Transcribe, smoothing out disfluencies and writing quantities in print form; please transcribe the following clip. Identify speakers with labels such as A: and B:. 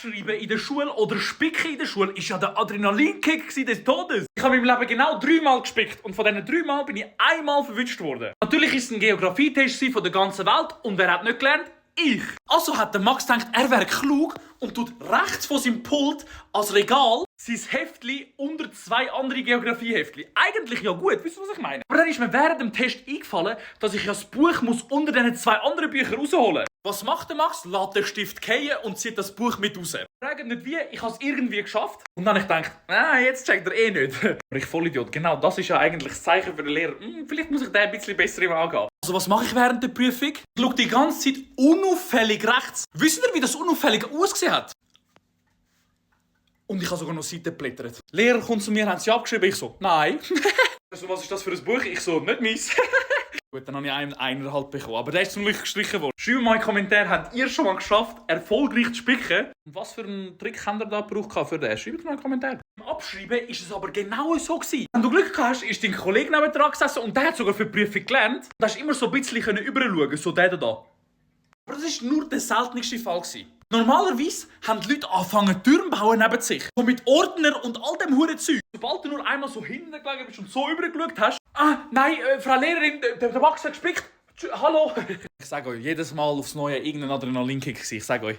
A: Abschreiben in der Schule oder Spicken in der Schule ist ja der Adrenalinkick des Todes. Ich habe in meinem Leben genau 3-mal gespickt und von diesen 3-mal bin ich einmal verwünscht worden. Natürlich ist es ein Geografietest von der ganzen Welt und wer hat nicht gelernt? Ich. Also hat der Max gedacht, er wäre klug und tut rechts von seinem Pult als Regal sein Heftli unter 2 andere Geografieheftli. Eigentlich ja gut, wisst ihr, was ich meine? Aber dann ist mir während dem Test eingefallen, dass ich ja das Buch muss unter diesen 2 anderen Büchern rausholen. Was macht der Max? Lässt den Stift fallen und zieht das Buch mit raus. Fragt nicht wie, ich habe es irgendwie geschafft. Und dann habe ich gedacht, jetzt checkt er eh nicht. Aber ich Vollidiot, genau das ist ja eigentlich das Zeichen für den Lehrer. Vielleicht muss ich den ein bisschen besser im angehen. Also was mache ich während der Prüfung? Ich schaue die ganze Zeit unauffällig rechts. Wisst ihr, wie das unauffällig ausgesehen hat? Und ich habe sogar noch Seiten geblättert. Lehrer kommt zu mir, haben sie abgeschrieben? Ich so, nein. Also was ist das für ein Buch? Ich so, nicht meins. Gut, dann habe ich einen Einer bekommen, aber der ist zum Glück gestrichen worden. Schreibt mal in die Kommentare, habt ihr schon mal geschafft, erfolgreich zu spicken? Und was für einen Trick habt ihr da gebraucht für den? Schreibt mal in die Kommentare. Beim Abschreiben war es aber genau so gewesen. Wenn du Glück hast, ist dein Kollege neben dran gesessen und der hat sogar für die Prüfung gelernt. Da hast du immer so ein bisschen überschauen, so der da. Aber das war nur der seltenste Fall gewesen. Normalerweise haben die Leute angefangen, Türme bauen neben sich. So mit Ordner und all dem Hurenzeug. Sobald du nur einmal so hinten gelegen bist und so übergeschaut hast. Nein, Frau Lehrerin, der Max hat gespickt. Hallo. Ich sage euch, jedes Mal aufs Neue irgendein Adrenalinkick. Ich sage euch.